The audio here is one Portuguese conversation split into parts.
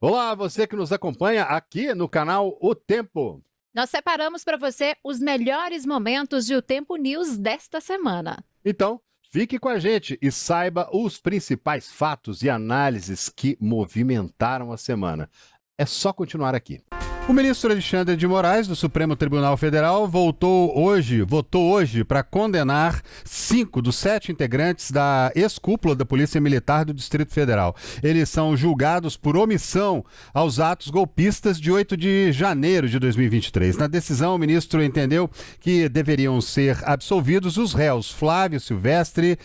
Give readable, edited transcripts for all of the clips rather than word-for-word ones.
Olá, você que nos acompanha aqui no canal O Tempo. Nós separamos para você os melhores momentos de O Tempo News desta semana. Então, fique com a gente e saiba os principais fatos e análises que movimentaram a semana. É só continuar aqui. O ministro Alexandre de Moraes, do Supremo Tribunal Federal, votou hoje para condenar 5 dos 7 integrantes da ex-cúpula da Polícia Militar do Distrito Federal. Eles são julgados por omissão aos atos golpistas de 8 de janeiro de 2023. Na decisão, o ministro entendeu que deveriam ser absolvidos os réus Flávio Silvestre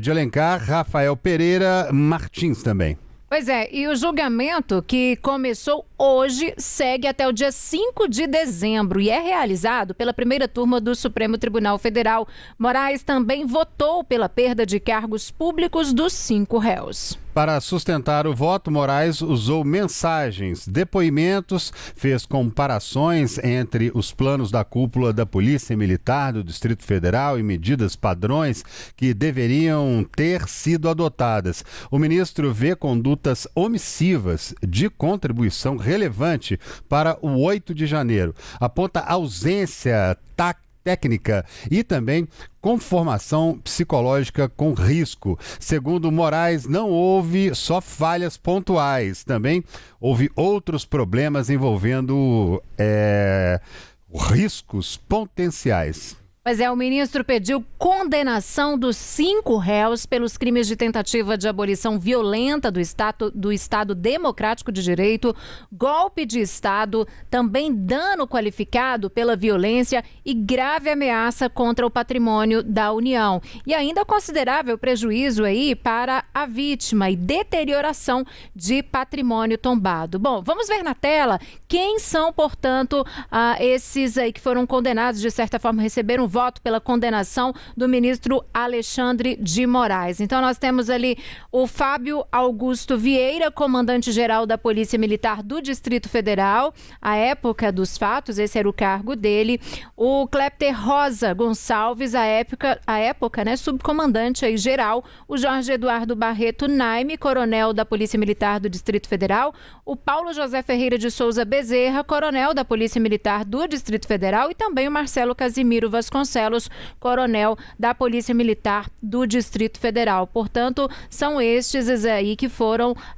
de Alencar, Rafael Pereira Martins também. Pois é, e o julgamento que começou hoje segue até o dia 5 de dezembro e é realizado pela primeira turma do Supremo Tribunal Federal. Moraes também votou pela perda de cargos públicos dos 5 réus. Para sustentar o voto, Moraes usou mensagens, depoimentos, fez comparações entre os planos da cúpula da Polícia Militar do Distrito Federal e medidas padrões que deveriam ter sido adotadas. O ministro vê condutas omissivas de contribuição relevante para o 8 de janeiro. Aponta ausência técnica e também conformação psicológica com risco. Segundo Moraes, não houve só falhas pontuais, também houve outros problemas envolvendo riscos potenciais. Pois é, o ministro pediu condenação dos 5 réus pelos crimes de tentativa de abolição violenta do Estado Democrático de Direito, golpe de Estado, também dano qualificado pela violência e grave ameaça contra o patrimônio da União. E ainda considerável prejuízo aí para a vítima e deterioração de patrimônio tombado. Bom, vamos ver na tela quem são, portanto, esses aí que foram condenados, de certa forma, receberam voto pela condenação do ministro Alexandre de Moraes. Então nós temos ali o Fábio Augusto Vieira, comandante-geral da Polícia Militar do Distrito Federal, à época dos fatos, esse era o cargo dele. O Clepter Rosa Gonçalves, à época, né, subcomandante aí geral. O Jorge Eduardo Barreto Naime, coronel da Polícia Militar do Distrito Federal. O Paulo José Ferreira de Souza Bezerra, coronel da Polícia Militar do Distrito Federal. E também o Marcelo Casimiro Vasconcelos, coronel da Polícia Militar do Distrito Federal. Portanto, são estes aí que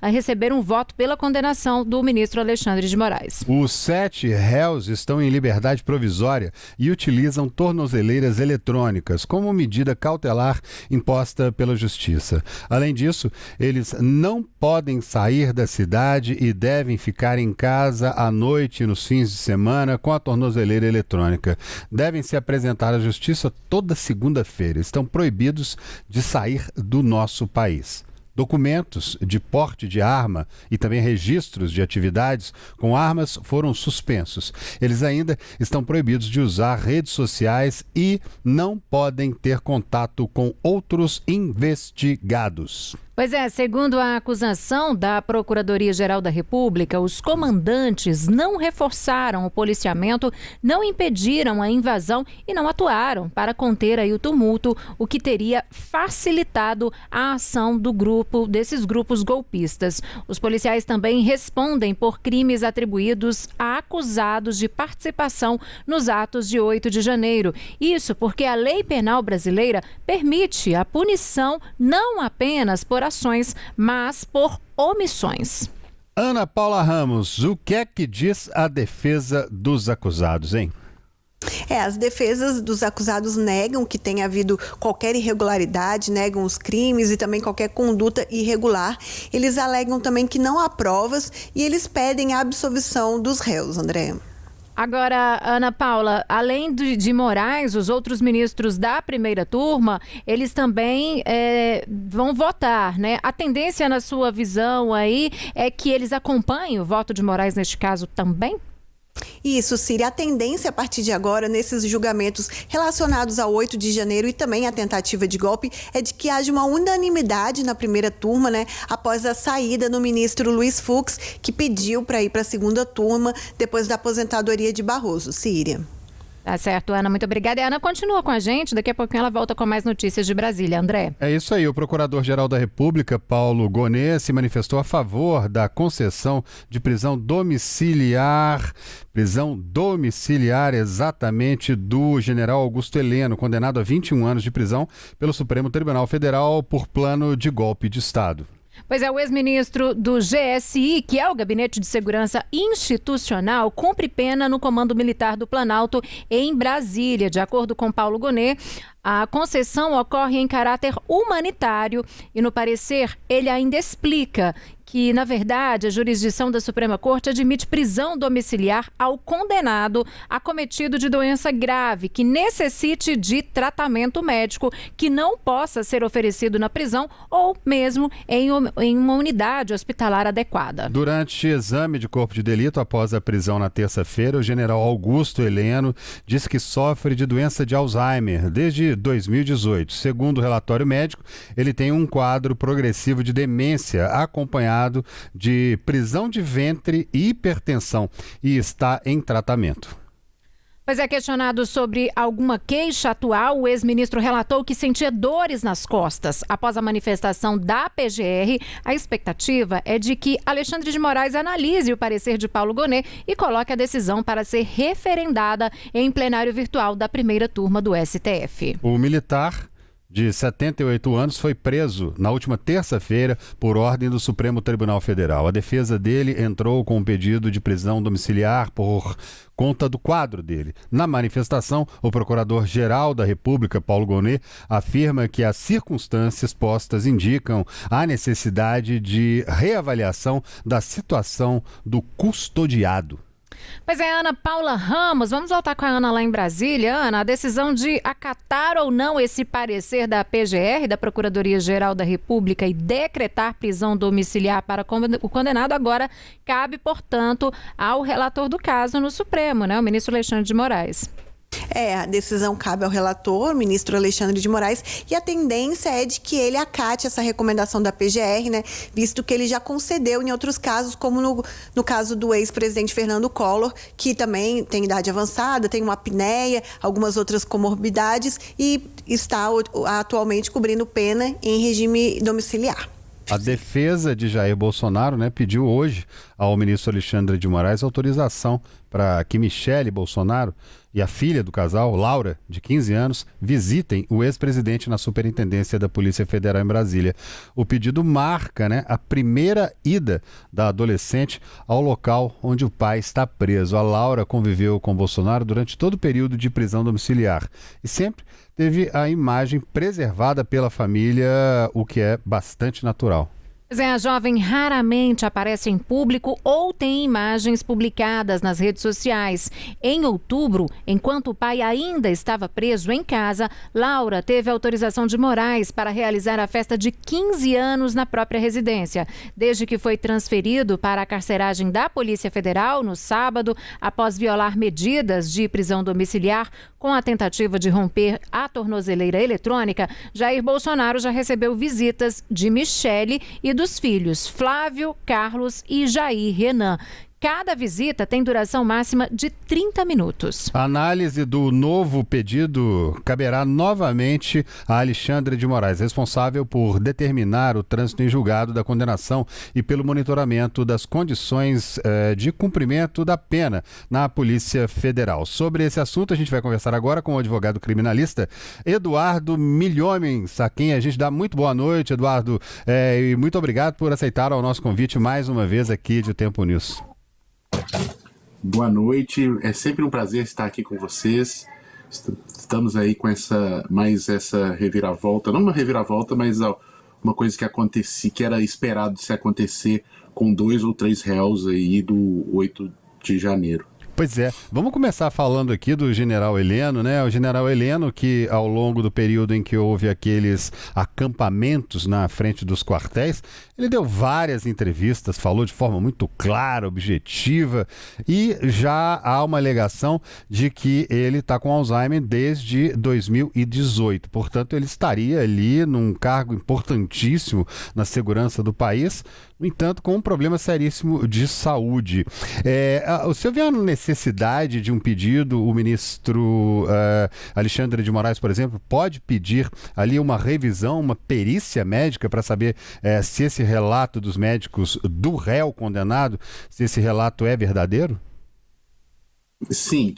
receberam voto pela condenação do ministro Alexandre de Moraes. Os 7 réus estão em liberdade provisória e utilizam tornozeleiras eletrônicas como medida cautelar imposta pela Justiça. Além disso, eles não podem sair da cidade e devem ficar em casa à noite e nos fins de semana com a tornozeleira eletrônica. Devem se apresentar à Justiça toda segunda-feira. Estão proibidos de sair do nosso país. Documentos de porte de arma e também registros de atividades com armas foram suspensos. Eles ainda estão proibidos de usar redes sociais e não podem ter contato com outros investigados. Pois é, segundo a acusação da Procuradoria-Geral da República, os comandantes não reforçaram o policiamento, não impediram a invasão e não atuaram para conter aí o tumulto, o que teria facilitado a ação desses grupos golpistas. Os policiais também respondem por crimes atribuídos a acusados de participação nos atos de 8 de janeiro. Isso porque a lei penal brasileira permite a punição não apenas por ações, mas por omissões. Ana Paula Ramos, o que é que diz a defesa dos acusados, hein? As defesas dos acusados negam que tenha havido qualquer irregularidade, negam os crimes e também qualquer conduta irregular. Eles alegam também que não há provas e eles pedem a absolvição dos réus, André. Agora, Ana Paula, além de Moraes, os outros ministros da primeira turma, eles também vão votar, né? A tendência, na sua visão aí, é que eles acompanhem o voto de Moraes neste caso também? Isso, Círia. A tendência a partir de agora, nesses julgamentos relacionados ao 8 de janeiro e também à tentativa de golpe, é de que haja uma unanimidade na primeira turma, né? Após a saída do ministro Luiz Fux, que pediu para ir para a segunda turma depois da aposentadoria de Barroso. Círia. Tá certo, Ana, muito obrigada. E a Ana continua com a gente, daqui a pouquinho ela volta com mais notícias de Brasília. André. É isso aí, o Procurador-Geral da República, Paulo Gonet, se manifestou a favor da concessão de prisão domiciliar exatamente do general Augusto Heleno, condenado a 21 anos de prisão pelo Supremo Tribunal Federal por plano de golpe de Estado. Pois é, o ex-ministro do GSI, que é o Gabinete de Segurança Institucional, cumpre pena no Comando Militar do Planalto em Brasília. De acordo com Paulo Gonet, a concessão ocorre em caráter humanitário e, no parecer, ele ainda explica que, na verdade, a jurisdição da Suprema Corte admite prisão domiciliar ao condenado acometido de doença grave, que necessite de tratamento médico que não possa ser oferecido na prisão ou mesmo em uma unidade hospitalar adequada. Durante exame de corpo de delito após a prisão na terça-feira, o general Augusto Heleno disse que sofre de doença de Alzheimer desde 2018. Segundo o relatório médico, ele tem um quadro progressivo de demência acompanhado de prisão de ventre e hipertensão e está em tratamento. Pois é, questionado sobre alguma queixa atual, o ex-ministro relatou que sentia dores nas costas. Após a manifestação da PGR, a expectativa é de que Alexandre de Moraes analise o parecer de Paulo Gonet e coloque a decisão para ser referendada em plenário virtual da primeira turma do STF. O militar de 78 anos foi preso na última terça-feira por ordem do Supremo Tribunal Federal. A defesa dele entrou com um pedido de prisão domiciliar por conta do quadro dele. Na manifestação, o Procurador-Geral da República, Paulo Gonet, afirma que as circunstâncias postas indicam a necessidade de reavaliação da situação do custodiado. Pois é, Ana Paula Ramos, vamos voltar com a Ana lá em Brasília. Ana, a decisão de acatar ou não esse parecer da PGR, da Procuradoria-Geral da República, e decretar prisão domiciliar para o condenado agora cabe, portanto, ao relator do caso no Supremo, né, o ministro Alexandre de Moraes. A decisão cabe ao relator, ministro Alexandre de Moraes, e a tendência é de que ele acate essa recomendação da PGR, né, visto que ele já concedeu em outros casos, como no caso do ex-presidente Fernando Collor, que também tem idade avançada, tem uma apneia, algumas outras comorbidades e está atualmente cumprindo pena em regime domiciliar. A defesa de Jair Bolsonaro, né, pediu hoje ao ministro Alexandre de Moraes autorização para que Michele Bolsonaro e a filha do casal, Laura, de 15 anos, visitem o ex-presidente na Superintendência da Polícia Federal em Brasília. O pedido marca, né, a primeira ida da adolescente ao local onde o pai está preso. A Laura conviveu com Bolsonaro durante todo o período de prisão domiciliar e sempre teve a imagem preservada pela família, o que é bastante natural. A jovem raramente aparece em público ou tem imagens publicadas nas redes sociais. Em outubro, enquanto o pai ainda estava preso em casa, Laura teve autorização de Moraes para realizar a festa de 15 anos na própria residência. Desde que foi transferido para a carceragem da Polícia Federal no sábado, após violar medidas de prisão domiciliar com a tentativa de romper a tornozeleira eletrônica, Jair Bolsonaro já recebeu visitas de Michele e dos filhos Flávio, Carlos e Jair Renan. Cada visita tem duração máxima de 30 minutos. A análise do novo pedido caberá novamente a Alexandre de Moraes, responsável por determinar o trânsito em julgado da condenação e pelo monitoramento das condições de cumprimento da pena na Polícia Federal. Sobre esse assunto, a gente vai conversar agora com o advogado criminalista Eduardo Milhomens, a quem a gente dá muito boa noite, Eduardo, e muito obrigado por aceitar o nosso convite mais uma vez aqui de Tempo News. Boa noite, é sempre um prazer estar aqui com vocês. Estamos aí com essa reviravolta, não uma reviravolta, mas uma coisa que era esperado se acontecer com 2 ou 3 réus aí do 8 de janeiro. Pois é, vamos começar falando aqui do general Heleno, né? O general Heleno que ao longo do período em que houve aqueles acampamentos na frente dos quartéis, ele deu várias entrevistas, falou de forma muito clara, objetiva, e já há uma alegação de que ele está com Alzheimer desde 2018. Portanto, ele estaria ali num cargo importantíssimo na segurança do país, no entanto, com um problema seríssimo de saúde. O senhor vê a necessidade necessidade de um pedido, o ministro Alexandre de Moraes, por exemplo, pode pedir ali uma revisão, uma perícia médica para saber se esse relato dos médicos do réu condenado, se esse relato é verdadeiro? Sim.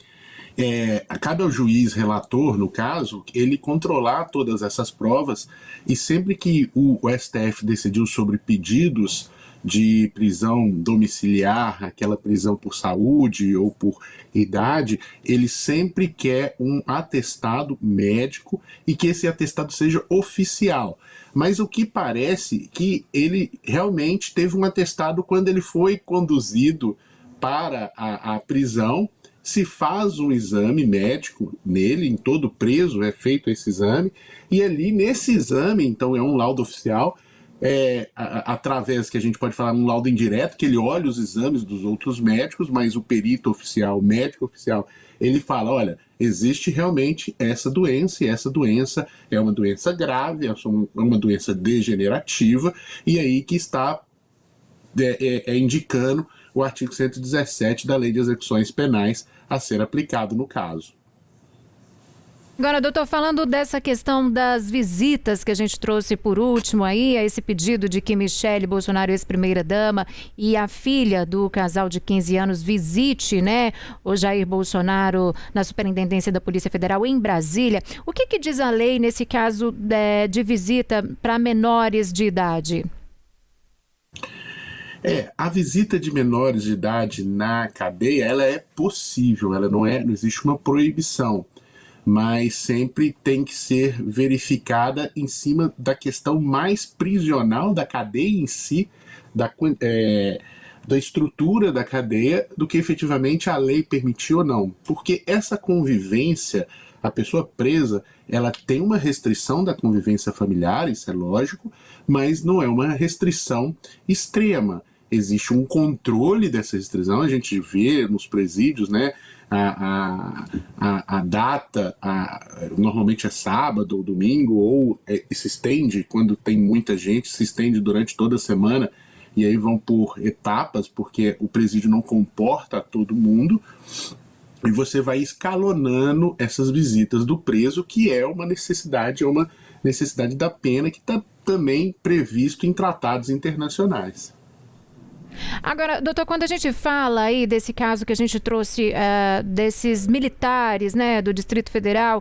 Cabe ao juiz relator, no caso, ele controlar todas essas provas, e sempre que o STF decidiu sobre pedidos de prisão domiciliar, aquela prisão por saúde ou por idade, ele sempre quer um atestado médico e que esse atestado seja oficial. Mas o que parece que ele realmente teve um atestado quando ele foi conduzido para a prisão. Se faz um exame médico nele, em todo preso é feito esse exame, e ali nesse exame, então é um laudo oficial, através que a gente pode falar um laudo indireto, que ele olha os exames dos outros médicos, mas o perito oficial, o médico oficial, ele fala, olha, existe realmente essa doença, e essa doença é uma doença grave, é uma doença degenerativa, e aí que está indicando o artigo 117 da Lei de Execuções Penais a ser aplicado no caso. Agora, doutor, falando dessa questão das visitas que a gente trouxe por último aí, a esse pedido de que Michele Bolsonaro, ex-primeira-dama, e a filha do casal de 15 anos visite, né, o Jair Bolsonaro na Superintendência da Polícia Federal em Brasília. O que diz a lei nesse caso de visita para menores de idade? A visita de menores de idade na cadeia, ela é possível, não existe uma proibição, mas sempre tem que ser verificada em cima da questão mais prisional da cadeia em si, da estrutura da cadeia, do que efetivamente a lei permitiu ou não. Porque essa convivência, a pessoa presa, ela tem uma restrição da convivência familiar, isso é lógico, mas não é uma restrição extrema. Existe um controle dessa restrição, a gente vê nos presídios, né, a data, normalmente é sábado ou domingo, ou se estende, quando tem muita gente, se estende durante toda a semana, e aí vão por etapas, porque o presídio não comporta todo mundo, e você vai escalonando essas visitas do preso, que é uma necessidade da pena que está também previsto em tratados internacionais. Agora, doutor, quando a gente fala aí desse caso que a gente trouxe desses militares, né, do Distrito Federal,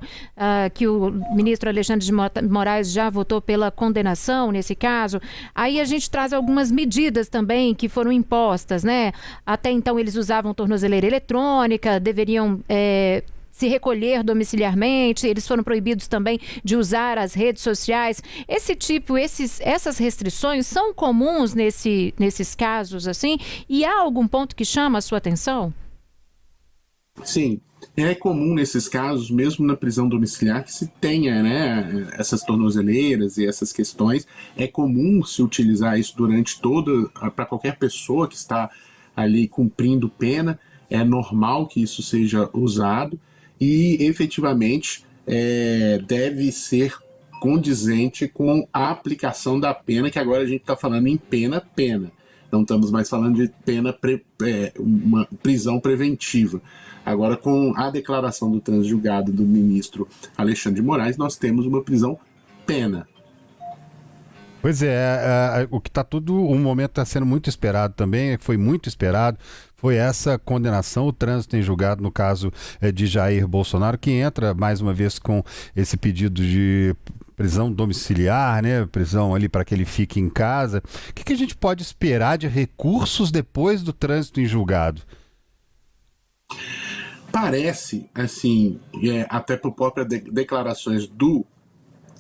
que o ministro Alexandre de Moraes já votou pela condenação nesse caso, aí a gente traz algumas medidas também que foram impostas, né? Até então eles usavam tornozeleira eletrônica, deveriam se recolher domiciliarmente, eles foram proibidos também de usar as redes sociais. Essas restrições são comuns nesses casos, assim? E há algum ponto que chama a sua atenção? Sim, é comum nesses casos, mesmo na prisão domiciliar, que se tenha, né, essas tornozeleiras e essas questões. É comum se utilizar isso para qualquer pessoa que está ali cumprindo pena. É normal que isso seja usado. E efetivamente deve ser condizente com a aplicação da pena, que agora a gente está falando em pena. Não estamos mais falando de uma prisão preventiva. Agora, com a declaração do transjulgado do ministro Alexandre de Moraes, nós temos uma prisão-pena. Pois o que um momento está sendo muito esperado também, foi muito esperado, foi essa condenação, o trânsito em julgado no caso de Jair Bolsonaro, que entra mais uma vez com esse pedido de prisão domiciliar, né? Prisão ali para que ele fique em casa. O que a gente pode esperar de recursos depois do trânsito em julgado? Parece, assim, até por próprias declarações do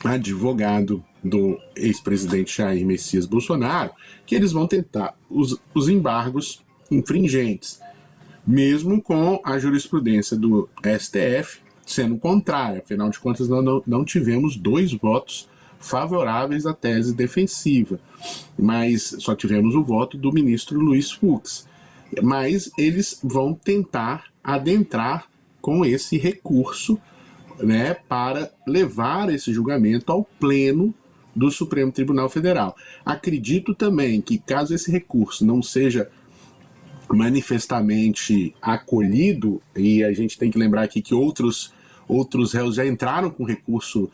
advogado do ex-presidente Jair Messias Bolsonaro, que eles vão tentar os embargos infringentes, mesmo com a jurisprudência do STF sendo contrária. Afinal de contas, não tivemos 2 votos favoráveis à tese defensiva, mas só tivemos o voto do ministro Luiz Fux. Mas eles vão tentar adentrar com esse recurso, né, para levar esse julgamento ao pleno do Supremo Tribunal Federal. Acredito também que, caso esse recurso não seja manifestamente acolhido, e a gente tem que lembrar aqui que outros réus já entraram com recurso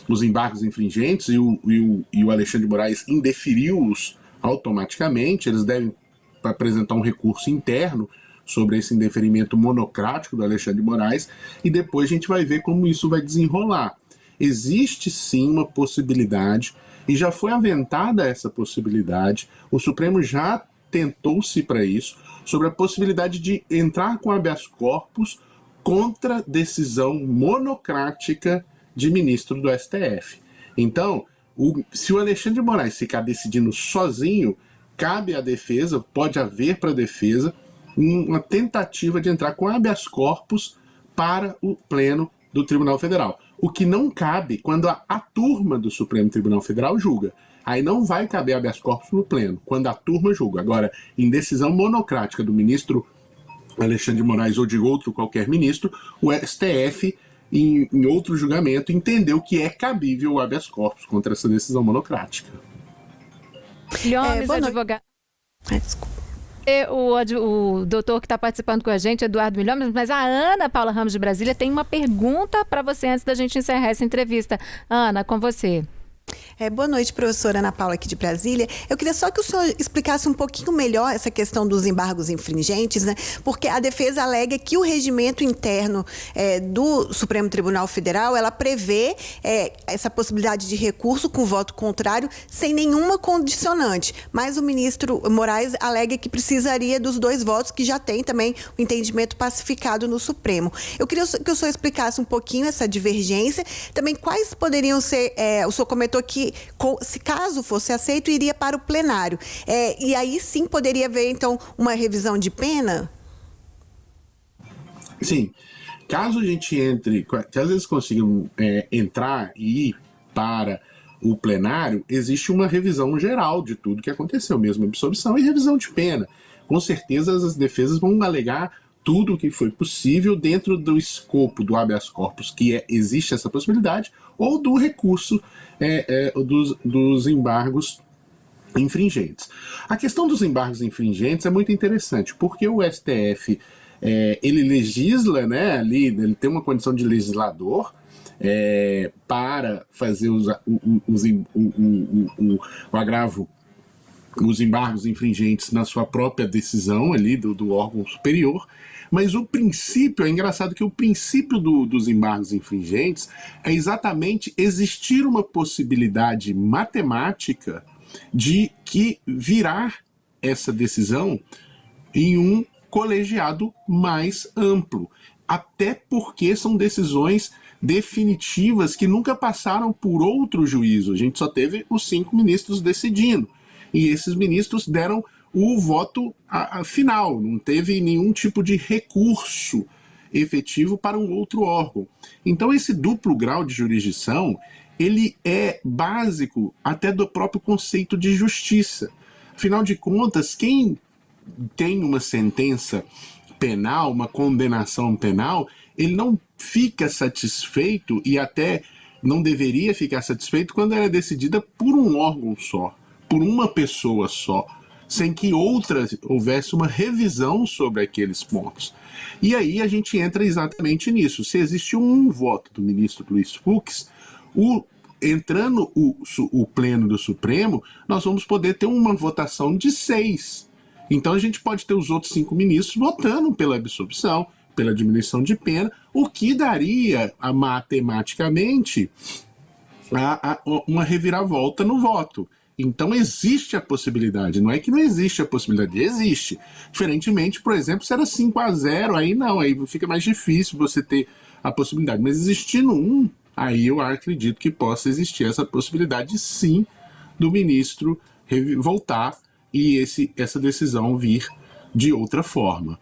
os embargos infringentes, e o Alexandre de Moraes indeferiu-os automaticamente. Eles devem apresentar um recurso interno sobre esse indeferimento monocrático do Alexandre de Moraes, e depois a gente vai ver como isso vai desenrolar. Existe sim uma possibilidade, e já foi aventada essa possibilidade, o Supremo já tentou-se para isso, sobre a possibilidade de entrar com habeas corpus contra decisão monocrática de ministro do STF. Então, se o Alexandre de Moraes ficar decidindo sozinho, cabe à defesa, pode haver para a defesa, uma tentativa de entrar com habeas corpus para o pleno do Tribunal Federal. O que não cabe quando a turma do Supremo Tribunal Federal julga. Aí não vai caber habeas corpus no pleno, quando a turma julga. Agora, em decisão monocrática do ministro Alexandre de Moraes ou de outro qualquer ministro, o STF, em outro julgamento, entendeu que é cabível o habeas corpus contra essa decisão monocrática. Milhomes, advogado. Desculpa. O doutor que está participando com a gente, Eduardo Milhomes, mas a Ana Paula Ramos de Brasília tem uma pergunta para você antes da gente encerrar essa entrevista. Ana, com você. Boa noite, professora Ana Paula, aqui de Brasília. Eu queria só que o senhor explicasse um pouquinho melhor essa questão dos embargos infringentes, né? Porque a defesa alega que o regimento interno do Supremo Tribunal Federal, ela prevê essa possibilidade de recurso com voto contrário sem nenhuma condicionante. Mas o ministro Moraes alega que precisaria dos 2 votos, que já tem também o entendimento pacificado no Supremo. Eu queria que o senhor explicasse um pouquinho essa divergência. Também quais poderiam ser, o senhor comentou que, se caso fosse aceito, iria para o plenário. E aí sim poderia haver, então, uma revisão de pena? Sim. Caso a gente caso eles consigam entrar e ir para o plenário, existe uma revisão geral de tudo que aconteceu, mesmo absolvição e revisão de pena. Com certeza as defesas vão alegar tudo o que foi possível dentro do escopo do habeas corpus, que existe essa possibilidade, ou do recurso dos embargos infringentes. A questão dos embargos infringentes é muito interessante, porque o STF ele legisla, né, ali, ele tem uma condição de legislador para fazer o agravo, os embargos infringentes na sua própria decisão ali do órgão superior. Mas o princípio, é engraçado que o princípio dos embargos infringentes é exatamente existir uma possibilidade matemática de que virar essa decisão em um colegiado mais amplo. Até porque são decisões definitivas que nunca passaram por outro juízo. A gente só teve os 5 ministros decidindo. E esses ministros deram o voto final, não teve nenhum tipo de recurso efetivo para um outro órgão. Então esse duplo grau de jurisdição, ele é básico até do próprio conceito de justiça. Afinal de contas, quem tem uma sentença penal, uma condenação penal, ele não fica satisfeito, e até não deveria ficar satisfeito, quando ela é decidida por um órgão só, por uma pessoa só, sem que houvesse uma revisão sobre aqueles pontos. E aí a gente entra exatamente nisso. Se existe um voto do ministro Luiz Fux, entrando o pleno do Supremo, nós vamos poder ter uma votação de 6. Então a gente pode ter os outros 5 ministros votando pela absolvição, pela diminuição de pena, o que daria matematicamente uma reviravolta no voto. Então existe a possibilidade, não é que não existe a possibilidade, existe. Diferentemente, por exemplo, se era 5-0, aí não, aí fica mais difícil você ter a possibilidade. Mas existindo um, aí eu acredito que possa existir essa possibilidade sim do ministro voltar e essa decisão vir de outra forma.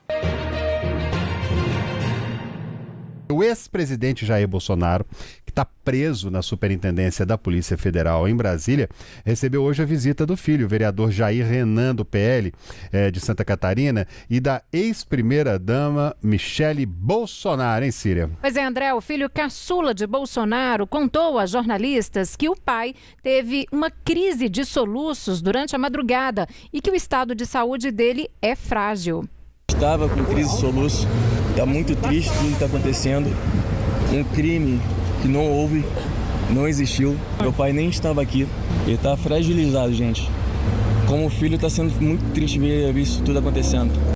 O ex-presidente Jair Bolsonaro, que está preso na Superintendência da Polícia Federal em Brasília, recebeu hoje a visita do filho, o vereador Jair Renan, do PL de Santa Catarina, e da ex-primeira-dama Michele Bolsonaro, hein, Síria? Pois é, André, o filho caçula de Bolsonaro contou a jornalistas que o pai teve uma crise de soluços durante a madrugada e que o estado de saúde dele é frágil. Estava com crise de soluço, está muito triste tudo que está acontecendo, um crime que não houve, não existiu, meu pai nem estava aqui, ele está fragilizado, gente. Como filho está sendo muito triste ver isso tudo acontecendo.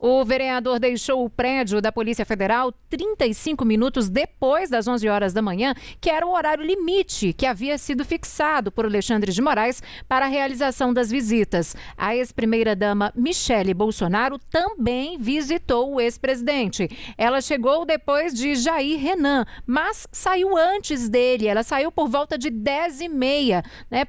O vereador deixou o prédio da Polícia Federal 35 minutos depois das 11 horas da manhã, que era o horário limite que havia sido fixado por Alexandre de Moraes para a realização das visitas. A ex-primeira-dama Michele Bolsonaro também visitou o ex-presidente. Ela chegou depois de Jair Renan, mas saiu antes dele. Ela saiu por volta de 10h30,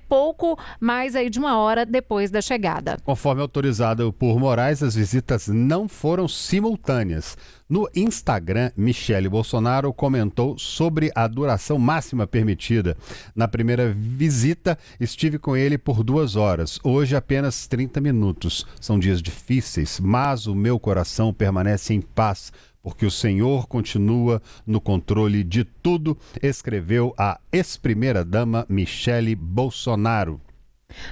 pouco mais aí de uma hora depois da chegada. Conforme autorizado por Moraes, as visitas não foram simultâneas. No Instagram, Michele Bolsonaro comentou sobre a duração máxima permitida. Na primeira visita, estive com ele por 2 horas. Hoje, apenas 30 minutos. São dias difíceis, mas o meu coração permanece em paz, porque o Senhor continua no controle de tudo, escreveu a ex-primeira-dama Michele Bolsonaro.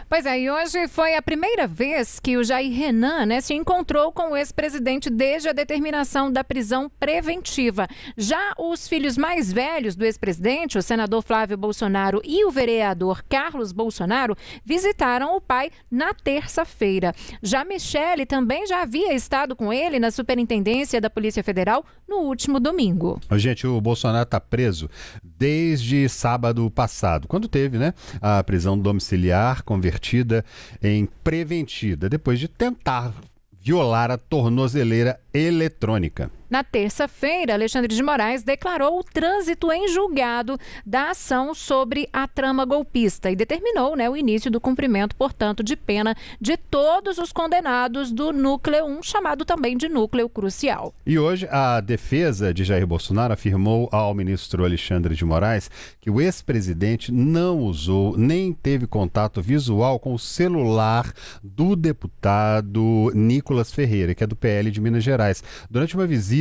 Pois é, e hoje foi a primeira vez que o Jair Renan se encontrou com o ex-presidente desde a determinação da prisão preventiva. Já os filhos mais velhos do ex-presidente, o senador Flávio Bolsonaro e o vereador Carlos Bolsonaro, visitaram o pai na terça-feira. Já Michele também já havia estado com ele na Superintendência da Polícia Federal no último domingo. Gente, o Bolsonaro está preso desde sábado passado, quando teve a prisão domiciliar convertida em preventiva, depois de tentar violar a tornozeleira eletrônica. Na terça-feira, Alexandre de Moraes declarou o trânsito em julgado da ação sobre a trama golpista e determinou o início do cumprimento, portanto, de pena de todos os condenados do Núcleo 1, chamado também de Núcleo Crucial. E hoje, a defesa de Jair Bolsonaro afirmou ao ministro Alexandre de Moraes que o ex-presidente não usou nem teve contato visual com o celular do deputado Nicolas Ferreira, que é do PL de Minas Gerais, durante uma visita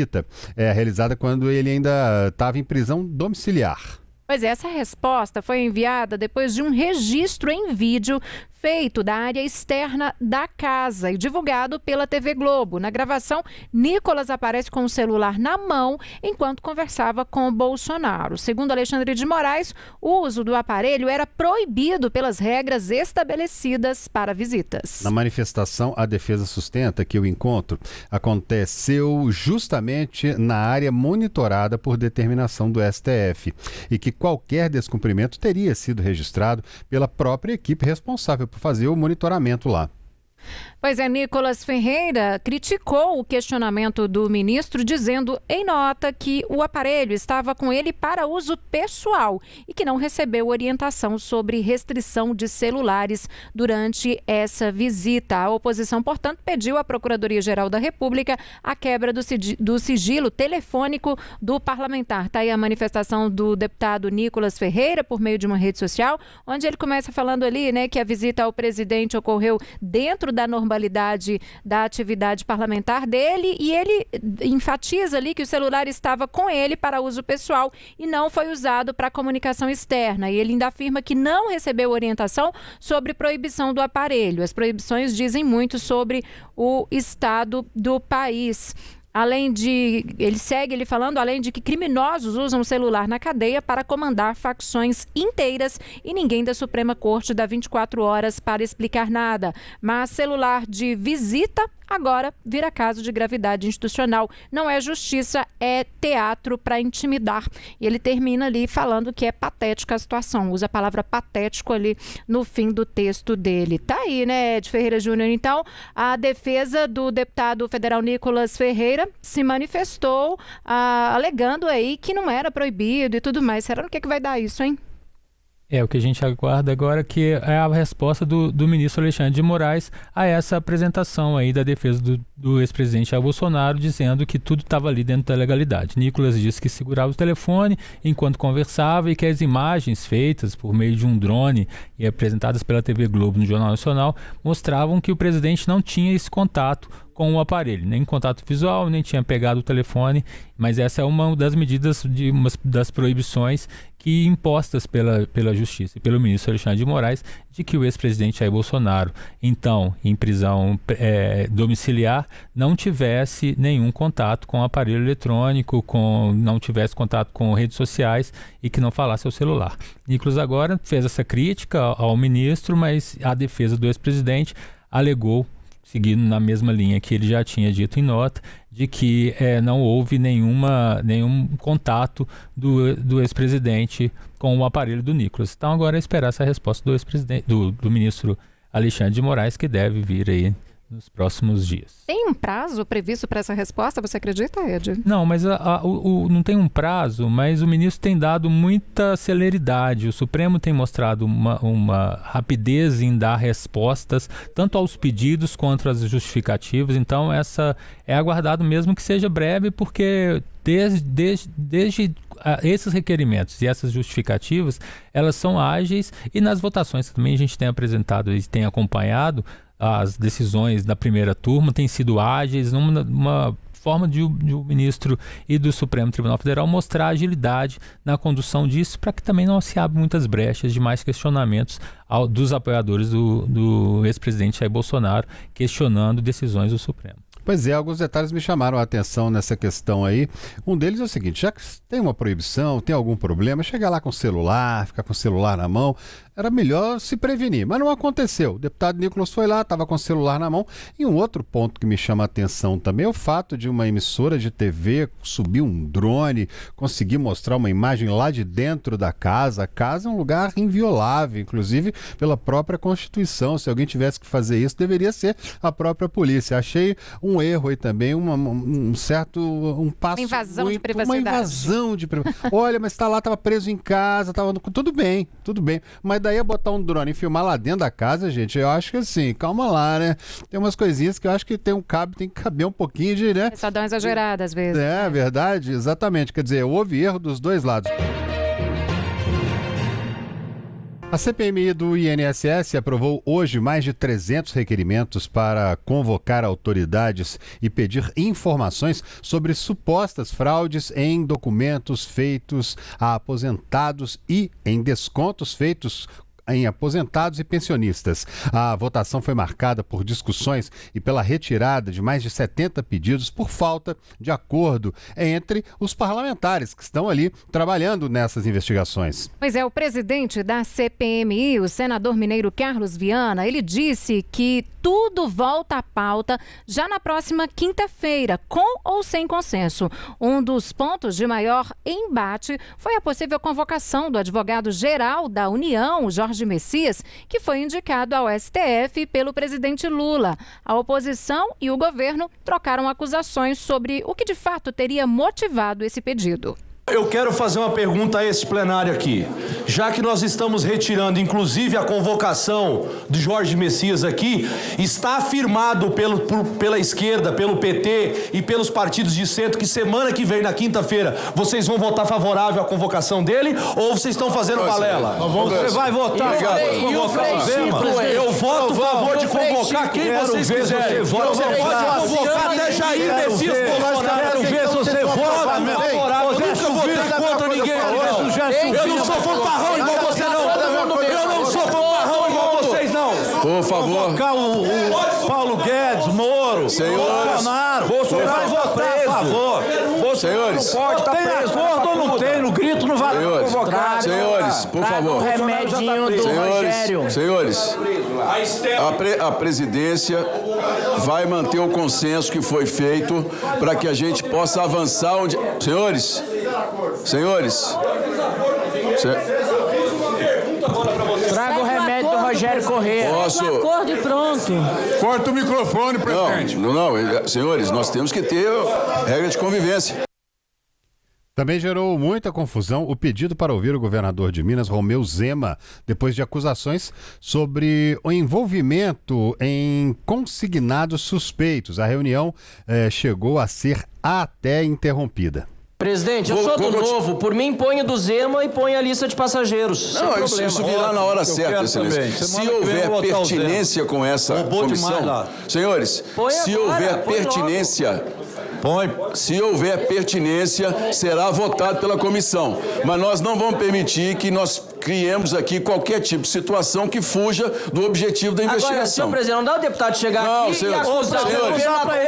realizada quando ele ainda estava em prisão domiciliar. Pois é, essa resposta foi enviada depois de um registro em vídeo feito da área externa da casa e divulgado pela TV Globo. Na gravação, Nicolas aparece com o celular na mão enquanto conversava com o Bolsonaro. Segundo Alexandre de Moraes, o uso do aparelho era proibido pelas regras estabelecidas para visitas. Na manifestação, a defesa sustenta que o encontro aconteceu justamente na área monitorada por determinação do STF e que qualquer descumprimento teria sido registrado pela própria equipe responsável por fazer o monitoramento lá. Pois é, Nicolas Ferreira criticou o questionamento do ministro, dizendo em nota que o aparelho estava com ele para uso pessoal e que não recebeu orientação sobre restrição de celulares durante essa visita. A oposição, portanto, pediu à Procuradoria-Geral da República a quebra do sigilo telefônico do parlamentar. Está aí a manifestação do deputado Nicolas Ferreira por meio de uma rede social, onde ele começa falando ali, que a visita ao presidente ocorreu dentro da normalidade da atividade parlamentar dele e ele enfatiza ali que o celular estava com ele para uso pessoal e não foi usado para comunicação externa. E ele ainda afirma que não recebeu orientação sobre proibição do aparelho. As proibições dizem muito sobre o estado do país. Além de que criminosos usam o celular na cadeia para comandar facções inteiras e ninguém da Suprema Corte dá 24 horas para explicar nada. Mas celular de visita agora vira caso de gravidade institucional. Não é justiça, é teatro para intimidar. E ele termina ali falando que é patética a situação. Usa a palavra patético ali no fim do texto dele. Tá aí, de Ferreira Júnior. Então, a defesa do deputado federal Nicolas Ferreira se manifestou alegando aí que não era proibido e tudo mais. Será no que vai dar isso, hein? O que a gente aguarda agora que é a resposta do ministro Alexandre de Moraes a essa apresentação aí da defesa do ex-presidente Jair Bolsonaro, dizendo que tudo estava ali dentro da legalidade. Nicolas disse que segurava o telefone enquanto conversava e que as imagens feitas por meio de um drone e apresentadas pela TV Globo no Jornal Nacional mostravam que o presidente não tinha esse contato com o aparelho, nem contato visual, nem tinha pegado o telefone, mas essa é uma das medidas, das proibições que impostas pela Justiça e pelo ministro Alexandre de Moraes, de que o ex-presidente Jair Bolsonaro, então em prisão domiciliar, não tivesse nenhum contato com o aparelho eletrônico, não tivesse contato com redes sociais e que não falasse ao celular. Nicolas agora fez essa crítica ao ministro, mas a defesa do ex-presidente alegou, seguindo na mesma linha que ele já tinha dito em nota, de que não houve nenhum contato do ex-presidente com o aparelho do Nicolas. Então agora é esperar essa resposta do ex-presidente, do ministro Alexandre de Moraes, que deve vir aí nos próximos dias. Tem um prazo previsto para essa resposta, você acredita, Ed? Não, mas não tem um prazo, mas o ministro tem dado muita celeridade. O Supremo tem mostrado uma rapidez em dar respostas, tanto aos pedidos quanto às justificativas. Então, essa é aguardado mesmo que seja breve, porque desde esses requerimentos e essas justificativas, elas são ágeis, e nas votações também a gente tem apresentado e tem acompanhado. As decisões da primeira turma têm sido ágeis, uma forma de o ministro e do Supremo Tribunal Federal mostrar agilidade na condução disso, para que também não se abram muitas brechas de mais questionamentos dos apoiadores do ex-presidente Jair Bolsonaro, questionando decisões do Supremo. Pois é, alguns detalhes me chamaram a atenção nessa questão aí. Um deles é o seguinte: já que tem uma proibição, tem algum problema, chegar lá com o celular, ficar com o celular na mão, era melhor se prevenir, mas não aconteceu. O deputado Nicolas foi lá, estava com o celular na mão. E um outro ponto que me chama a atenção também é o fato de uma emissora de TV subir um drone, conseguir mostrar uma imagem lá de dentro da casa. A casa é um lugar inviolável, inclusive pela própria Constituição. Se alguém tivesse que fazer isso, deveria ser a própria polícia. Achei um erro aí também, um passo... Uma invasão de privacidade. Uma invasão de privacidade. Olha, mas está lá, estava preso em casa, tudo bem, mas daí é botar um drone e filmar lá dentro da casa, gente, eu acho que assim, calma lá, né? Tem umas coisinhas que eu acho que tem que caber um pouquinho de, né? Só dá uma exagerada às vezes. É, verdade, exatamente. Quer dizer, houve erro dos dois lados. A CPMI do INSS aprovou hoje mais de 300 requerimentos para convocar autoridades e pedir informações sobre supostas fraudes em documentos feitos a aposentados e em descontos feitos em aposentados e pensionistas. A votação foi marcada por discussões e pela retirada de mais de 70 pedidos por falta de acordo entre os parlamentares que estão ali trabalhando nessas investigações. Pois é, o presidente da CPMI, o senador mineiro Carlos Viana, ele disse que tudo volta à pauta já na próxima quinta-feira, com ou sem consenso. Um dos pontos de maior embate foi a possível convocação do advogado-geral da União, Jorge Messias, que foi indicado ao STF pelo presidente Lula. A oposição e o governo trocaram acusações sobre o que de fato teria motivado esse pedido. Eu quero fazer uma pergunta a esse plenário aqui. Já que nós estamos retirando, inclusive, a convocação de Jorge Messias aqui, está afirmado pela esquerda, pelo PT e pelos partidos de centro que semana que vem, na quinta-feira, vocês vão votar favorável à convocação dele, ou vocês estão fazendo balela? Você vai votar? Eu voto a favor de convocar quem vocês quiserem. Você pode convocar até Jair Messias Bolsonaro. Quero ver se você vota favorável. Contra ninguém, eu não sou fanfarrão igual você, não. Eu não sou fanfarrão igual vocês, não. Por favor. Convocar o Paulo Guedes, Moro, Bolsonaro. Bolsonaro vai votar a favor. Senhores, não pode estar preso. Tem acordo ou não tem? No grito não vai convocar. Senhores, por favor. Senhores, a presidência vai manter o consenso que foi feito para que a gente possa avançar onde... Senhores. Traga o remédio do Rogério Corrêa. Posso... acordo e pronto. Corta o microfone, presidente. Não, senhores, nós temos que ter regra de convivência. Também gerou muita confusão o pedido para ouvir o governador de Minas, Romeu Zema, depois de acusações sobre o envolvimento em consignados suspeitos. A reunião chegou a ser até interrompida. Presidente, eu sou do Novo. Por mim, põe do Zema e põe a lista de passageiros. Não, isso virá na hora certa, excelência. Se houver pertinência com essa comissão... Senhores, se houver pertinência... Se houver pertinência, será votado pela comissão. Mas nós não vamos permitir que nós criemos aqui qualquer tipo de situação que fuja do objetivo da investigação. Agora, senhor presidente, não dá o deputado chegar aqui e acusar o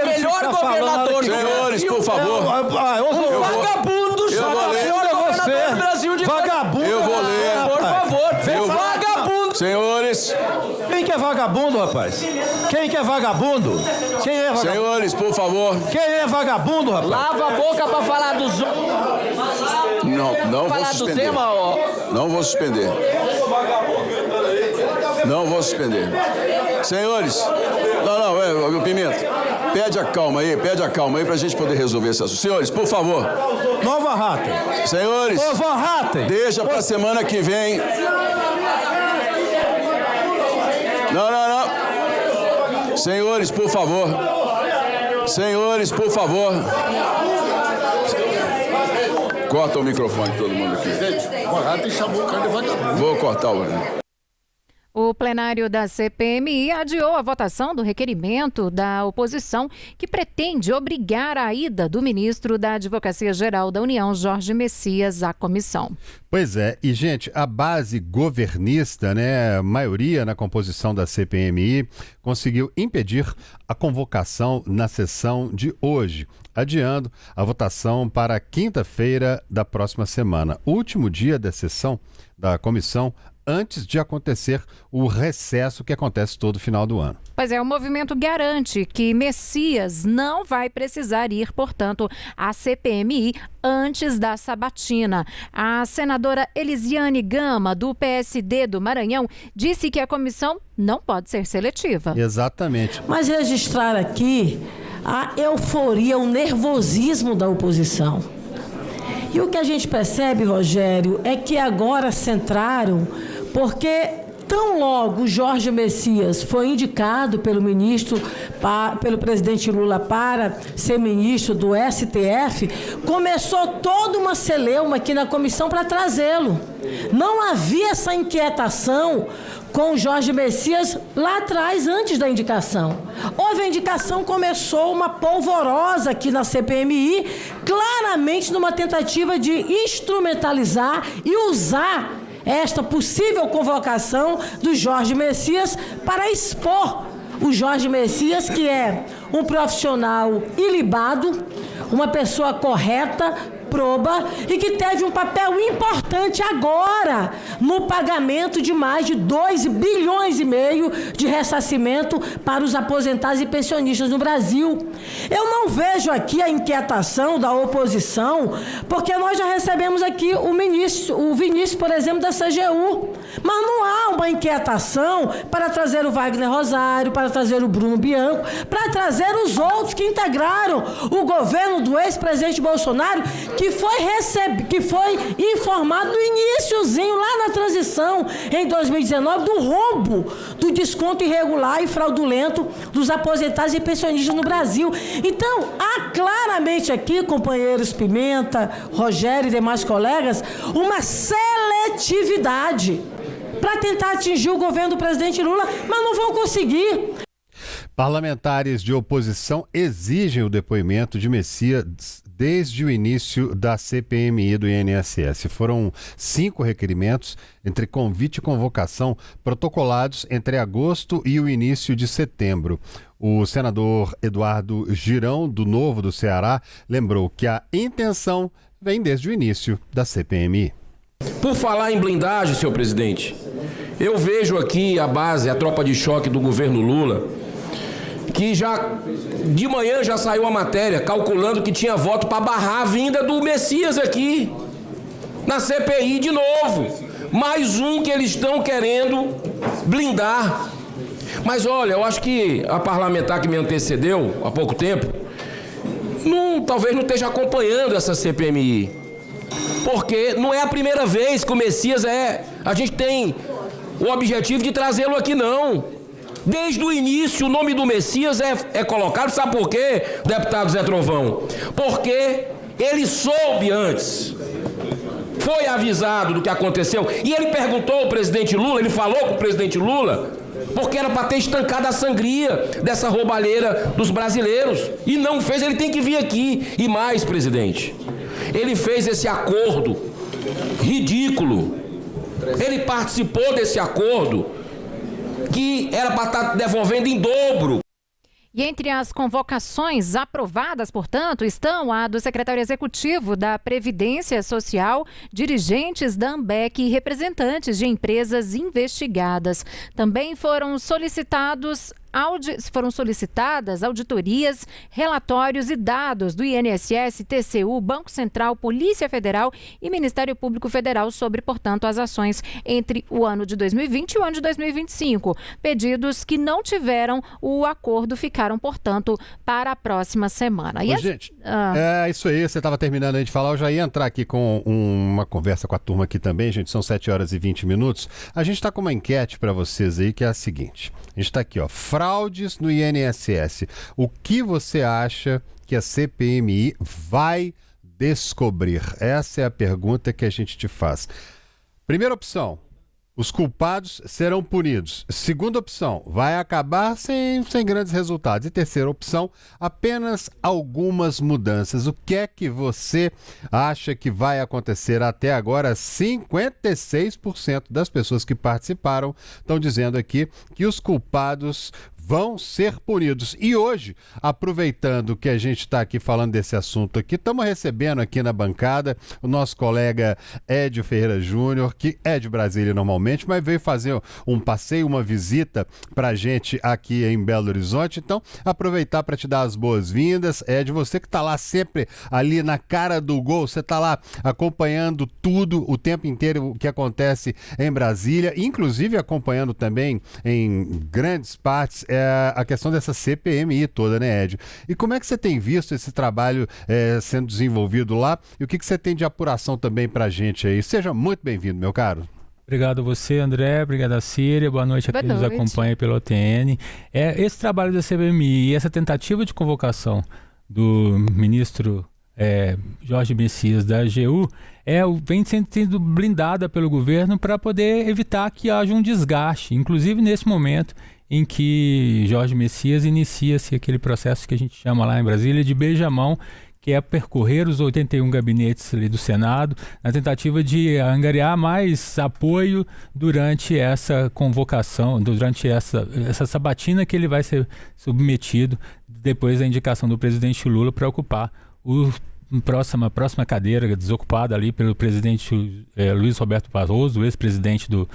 melhor governador. Senhores, por favor. Vagabundo, eu vou ler. Do Brasil de vagabundo. Eu vou ler. Por favor. Vagabundo. Senhores. Quem que é vagabundo, rapaz? Quem que é vagabundo? Quem é vagabundo? Senhores, por favor. Quem é vagabundo, rapaz? Lava a boca pra falar do Zema. Não vou suspender. Não vou suspender. Não vou suspender. Senhores, Pimenta, pede a calma aí pra gente poder resolver esse assunto. Senhores, por favor. Não, Van Hatten. Senhores, deixa pra semana que vem. Não. Senhores, por favor. Senhores, por favor. Corta o microfone de todo mundo aqui. Vou cortar o... O plenário da CPMI adiou a votação do requerimento da oposição que pretende obrigar a ida do ministro da Advocacia-Geral da União, Jorge Messias, à comissão. Pois é, e gente, a base governista, a maioria na composição da CPMI, conseguiu impedir a convocação na sessão de hoje, adiando a votação para quinta-feira da próxima semana, último dia da sessão da comissão, antes de acontecer o recesso que acontece todo final do ano. Pois é, o movimento garante que Messias não vai precisar ir, portanto, à CPMI antes da sabatina. A senadora Elisiane Gama, do PSD do Maranhão, disse que a comissão não pode ser seletiva. Exatamente. Mas registrar aqui a euforia, o nervosismo da oposição. E o que a gente percebe, Rogério, é que agora centraram, porque tão logo Jorge Messias foi indicado pelo pelo presidente Lula para ser ministro do STF, começou toda uma celeuma aqui na comissão para trazê-lo. Não havia essa inquietação com o Jorge Messias lá atrás, antes da indicação. Houve a indicação, começou uma polvorosa aqui na CPMI, claramente numa tentativa de instrumentalizar e usar esta possível convocação do Jorge Messias para expor o Jorge Messias, que é um profissional ilibado, uma pessoa correta, proba e que teve um papel importante agora no pagamento de mais de 2,5 bilhões de ressarcimento para os aposentados e pensionistas no Brasil. Eu não vejo aqui a inquietação da oposição, porque nós já recebemos aqui o Vinícius, por exemplo, da CGU, mas não há uma inquietação para trazer o Wagner Rosário, para trazer o Bruno Bianco, para trazer os outros que integraram o governo do ex-presidente Bolsonaro, que foi informado no iniciozinho, lá na transição, em 2019, do rombo do desconto irregular e fraudulento dos aposentados e pensionistas no Brasil. Então, há claramente aqui, companheiros Pimenta, Rogério e demais colegas, uma seletividade para tentar atingir o governo do presidente Lula, mas não vão conseguir. Parlamentares de oposição exigem o depoimento de Messias desde o início da CPMI do INSS. Foram 5 requerimentos entre convite e convocação protocolados entre agosto e o início de setembro. O senador Eduardo Girão, do Novo do Ceará, lembrou que a intenção vem desde o início da CPMI. Por falar em blindagem, senhor presidente, eu vejo aqui a base, a tropa de choque do governo Lula, que já de manhã já saiu a matéria calculando que tinha voto para barrar a vinda do Messias aqui na CPI de novo. Mais um que eles estão querendo blindar. Mas olha, eu acho que a parlamentar que me antecedeu há pouco tempo talvez não esteja acompanhando essa CPMI. Porque não é a primeira vez que o Messias a gente tem o objetivo de trazê-lo aqui, não. Desde o início, o nome do Messias é colocado, sabe por quê, deputado Zé Trovão? Porque ele soube antes, foi avisado do que aconteceu, e ele perguntou ao presidente Lula, ele falou com o presidente Lula, porque era para ter estancado a sangria dessa roubalheira dos brasileiros, e não fez. Ele tem que vir aqui. E mais, presidente, ele fez esse acordo ridículo, ele participou desse acordo que era para estar devolvendo em dobro. E entre as convocações aprovadas, portanto, estão a do secretário executivo da Previdência Social, dirigentes da AMBEC e representantes de empresas investigadas. Também foram solicitadas auditorias, relatórios e dados do INSS, TCU, Banco Central, Polícia Federal e Ministério Público Federal sobre, portanto, as ações entre o ano de 2020 e o ano de 2025. Pedidos que não tiveram o acordo ficaram, portanto, para a próxima semana. E gente, é isso aí, você estava terminando aí de falar, eu já ia entrar aqui com uma conversa com a turma aqui também, gente, são 7 horas e 20 minutos. A gente está com uma enquete para vocês aí, que é a seguinte, a gente está aqui, ó, fraudes no INSS. O que você acha que a CPMI vai descobrir? Essa é a pergunta que a gente te faz. Primeira opção, os culpados serão punidos. Segunda opção, vai acabar sem grandes resultados. E terceira opção, apenas algumas mudanças. O que é que você acha que vai acontecer? Até agora, 56% das pessoas que participaram estão dizendo aqui que os culpados vão ser punidos. E hoje, aproveitando que a gente está aqui falando desse assunto aqui, estamos recebendo aqui na bancada o nosso colega Edio Ferreira Júnior, que é de Brasília normalmente, mas veio fazer um passeio, uma visita para a gente aqui em Belo Horizonte. Então, aproveitar para te dar as boas-vindas. Edio, você que está lá sempre ali na cara do gol, você está lá acompanhando tudo o tempo inteiro o que acontece em Brasília, inclusive acompanhando também em grandes partes a questão dessa CPMI toda, né, Edio? E como é que você tem visto esse trabalho sendo desenvolvido lá? E o que você tem de apuração também pra gente aí? Seja muito bem-vindo, meu caro. Obrigado a você, André. Obrigado a Síria. Boa noite a quem nos acompanha pelo OTN. Esse trabalho da CPMI e essa tentativa de convocação do ministro Jorge Messias da AGU vem sendo blindada pelo governo para poder evitar que haja um desgaste, inclusive nesse momento em que Jorge Messias inicia-se aquele processo que a gente chama lá em Brasília de beijamão, que é percorrer os 81 gabinetes ali do Senado, na tentativa de angariar mais apoio durante essa convocação, durante essa sabatina que ele vai ser submetido depois da indicação do presidente Lula para ocupar a próxima cadeira desocupada ali pelo presidente Luiz Roberto Barroso, o ex-presidente do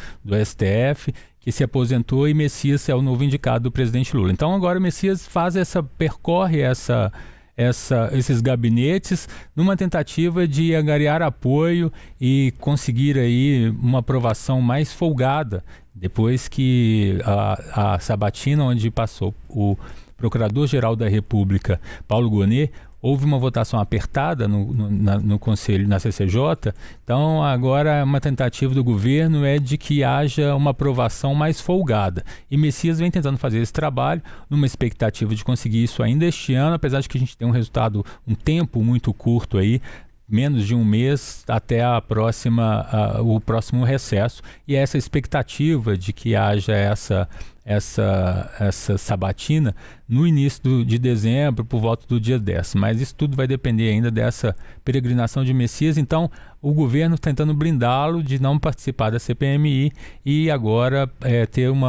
STF, que se aposentou, e Messias é o novo indicado do presidente Lula. Então agora o Messias percorre esses gabinetes numa tentativa de angariar apoio e conseguir aí uma aprovação mais folgada, depois que a sabatina onde passou o Procurador-Geral da República, Paulo Gonet, houve uma votação apertada no Conselho, na CCJ, então agora uma tentativa do governo de que haja uma aprovação mais folgada. E Messias vem tentando fazer esse trabalho numa expectativa de conseguir isso ainda este ano, apesar de que a gente tem um tempo muito curto aí, menos de um mês até o próximo recesso, e essa expectativa de que haja essa sabatina no início de dezembro, por volta do dia 10. Mas isso tudo vai depender ainda dessa peregrinação de Messias. Então, o governo tentando blindá-lo de não participar da CPMI e agora ter um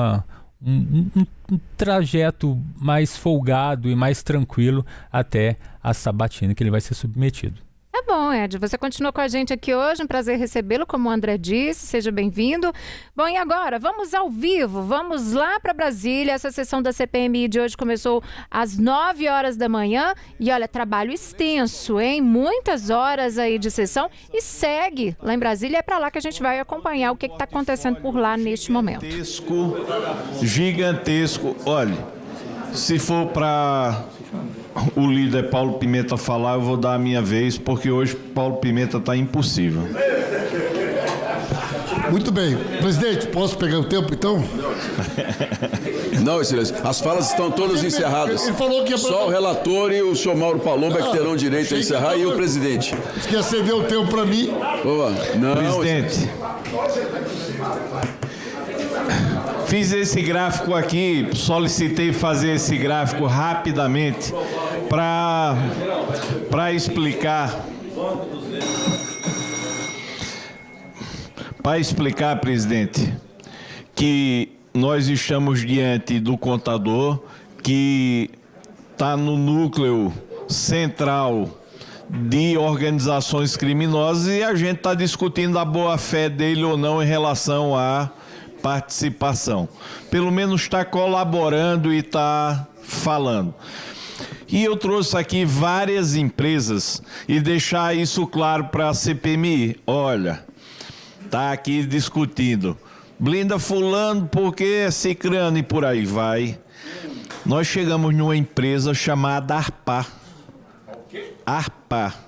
trajeto mais folgado e mais tranquilo até a sabatina que ele vai ser submetido. Tá bom, Ed, você continua com a gente aqui hoje, um prazer recebê-lo, como o André disse, seja bem-vindo. Bom, e agora, vamos ao vivo, vamos lá para Brasília. Essa sessão da CPMI de hoje começou às 9 horas da manhã e olha, trabalho extenso, hein? Muitas horas aí de sessão e segue lá em Brasília, é para lá que a gente vai acompanhar o que está acontecendo por lá neste momento. Gigantesco, olha, Se for para o líder Paulo Pimenta falar, eu vou dar a minha vez, porque hoje Paulo Pimenta está impossível. Muito bem. Presidente, posso pegar o tempo, então? Não, excelência. As falas estão todas encerradas. Ele falou que ia... Só o relator e o senhor Mauro Palomba que terão direito a encerrar e o presidente. Você quer ceder o tempo para mim? Opa, não, presidente. Fiz esse gráfico aqui, solicitei fazer esse gráfico rapidamente para explicar. Para explicar, presidente, que nós estamos diante do contador que está no núcleo central de organizações criminosas e a gente está discutindo a boa-fé dele ou não em relação à participação. Pelo menos está colaborando e está falando. E eu trouxe aqui várias empresas e deixar isso claro para a CPMI. Olha, está aqui discutindo. Blinda fulano porque é cicrano e por aí vai. Nós chegamos numa empresa chamada Arpar. Arpar.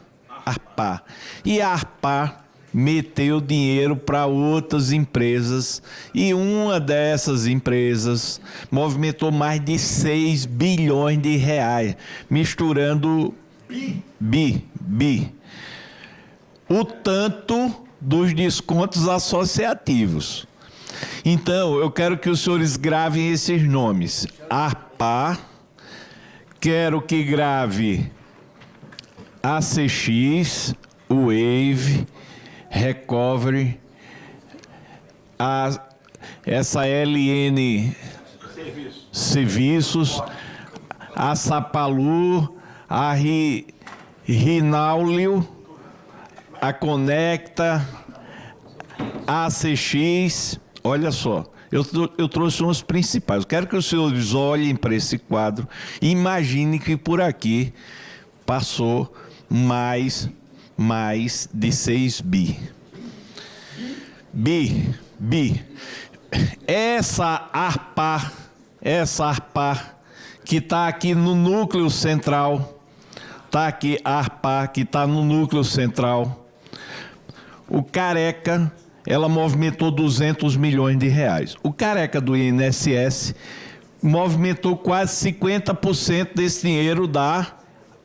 E a Arpar meteu dinheiro para outras empresas e uma dessas empresas movimentou mais de 6 bilhões de reais, misturando o tanto dos descontos associativos. Então, eu quero que os senhores gravem esses nomes. Arpar, quero que grave ACX, Wave, Recovery, essa LN Serviços, a Sapalu, a Rinaulio, a Conecta, a ACX. Olha só, eu trouxe uns principais. Eu quero que os senhores olhem para esse quadro e imaginem que por aqui passou mais de 6 bi. Essa Arpar que está aqui no núcleo central, o Careca, ela movimentou 200 milhões de reais. O Careca do INSS movimentou quase 50% desse dinheiro da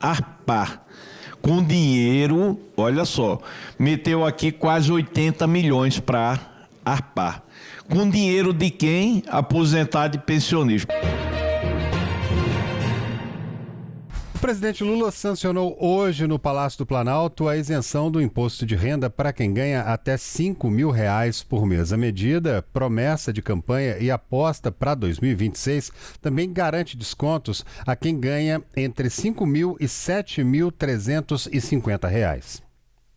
Arpar. Com dinheiro, olha só, meteu aqui quase 80 milhões para Arpar. Com dinheiro de quem? Aposentado e pensionista. O presidente Lula sancionou hoje no Palácio do Planalto a isenção do imposto de renda para quem ganha até R$5 mil por mês. A medida, promessa de campanha e aposta para 2026, também garante descontos a quem ganha entre R$5 mil e R$7.350.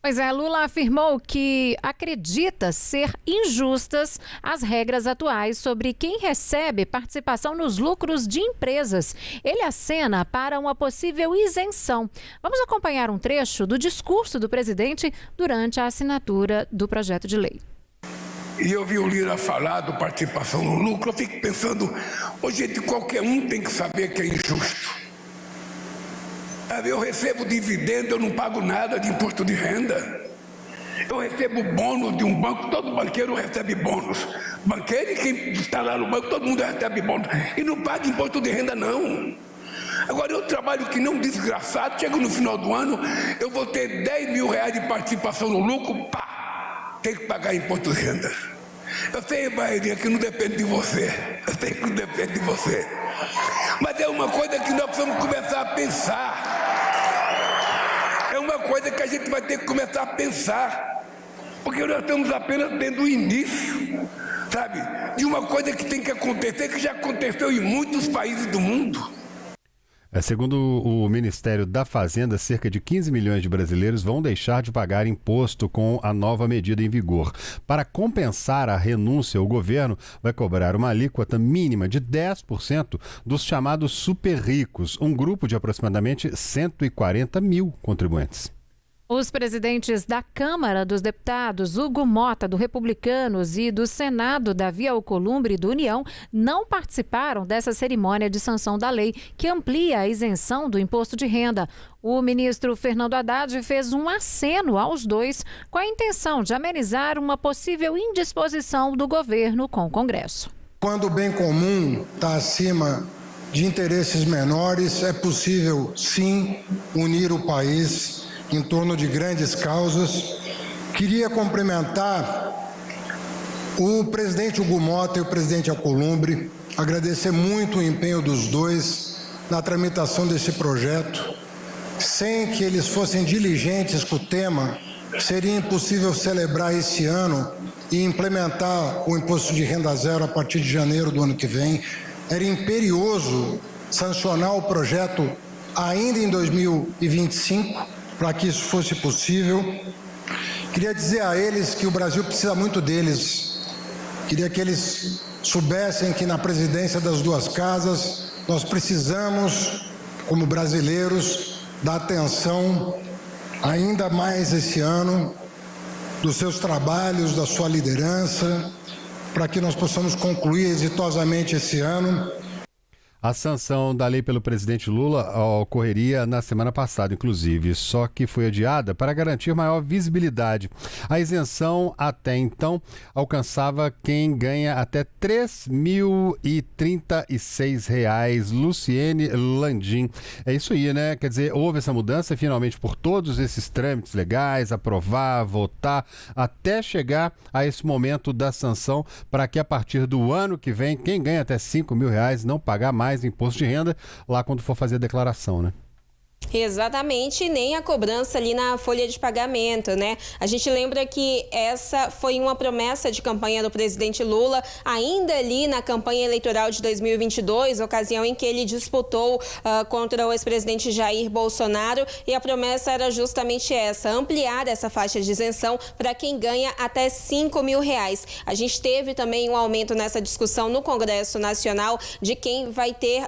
Pois é, Lula afirmou que acredita ser injustas as regras atuais sobre quem recebe participação nos lucros de empresas. Ele acena para uma possível isenção. Vamos acompanhar um trecho do discurso do presidente durante a assinatura do projeto de lei. E eu vi o Lira falar do participação no lucro, eu fico pensando, gente, qualquer um tem que saber que é injusto. Eu recebo dividendo, eu não pago nada de imposto de renda. Eu recebo bônus de um banco, todo banqueiro recebe bônus. Banqueiro e quem está lá no banco, todo mundo recebe bônus. E não paga imposto de renda, não. Agora, eu trabalho que nem um desgraçado, chego no final do ano, eu vou ter R$10 mil de participação no lucro, tem que pagar imposto de renda. Eu sei, Bahia, que não depende de você. Eu sei que não depende de você. Mas é uma coisa que nós precisamos começar a pensar. É uma coisa que a gente vai ter que começar a pensar. Porque nós estamos apenas dentro do início, sabe? De uma coisa que tem que acontecer, que já aconteceu em muitos países do mundo. Segundo o Ministério da Fazenda, cerca de 15 milhões de brasileiros vão deixar de pagar imposto com a nova medida em vigor. Para compensar a renúncia, o governo vai cobrar uma alíquota mínima de 10% dos chamados super ricos, um grupo de aproximadamente 140 mil contribuintes. Os presidentes da Câmara dos Deputados, Hugo Mota, do Republicanos, e do Senado, Davi Alcolumbre, do União, não participaram dessa cerimônia de sanção da lei que amplia a isenção do imposto de renda. O ministro Fernando Haddad fez um aceno aos dois com a intenção de amenizar uma possível indisposição do governo com o Congresso. Quando o bem comum está acima de interesses menores, é possível, sim, unir o país em torno de grandes causas. Queria cumprimentar o presidente Hugo Mota e o presidente Alcolumbre, agradecer muito o empenho dos dois na tramitação desse projeto. Sem que eles fossem diligentes com o tema, seria impossível celebrar esse ano e implementar o imposto de renda zero a partir de janeiro do ano que vem. Era imperioso sancionar o projeto ainda em 2025, para que isso fosse possível. Queria dizer a eles que o Brasil precisa muito deles. Queria que eles soubessem que na presidência das duas casas nós precisamos, como brasileiros, dar atenção ainda mais esse ano dos seus trabalhos, da sua liderança, para que nós possamos concluir exitosamente esse ano. A sanção da lei pelo presidente Lula ocorreria na semana passada, inclusive, só que foi adiada para garantir maior visibilidade. A isenção até então alcançava quem ganha até R$ 3.036. Luciene Landim. É isso aí, né? Quer dizer, houve essa mudança finalmente por todos esses trâmites legais, aprovar, votar, até chegar a esse momento da sanção para que a partir do ano que vem, quem ganha até R$ 5.000 não pagar mais imposto de renda lá quando for fazer a declaração, né? Exatamente, nem a cobrança ali na folha de pagamento, né? A gente lembra que essa foi uma promessa de campanha do presidente Lula, ainda ali na campanha eleitoral de 2022, ocasião em que ele disputou contra o ex-presidente Jair Bolsonaro, e a promessa era justamente essa, ampliar essa faixa de isenção para quem ganha até R$ 5.000. A gente teve também um aumento nessa discussão no Congresso Nacional de quem vai ter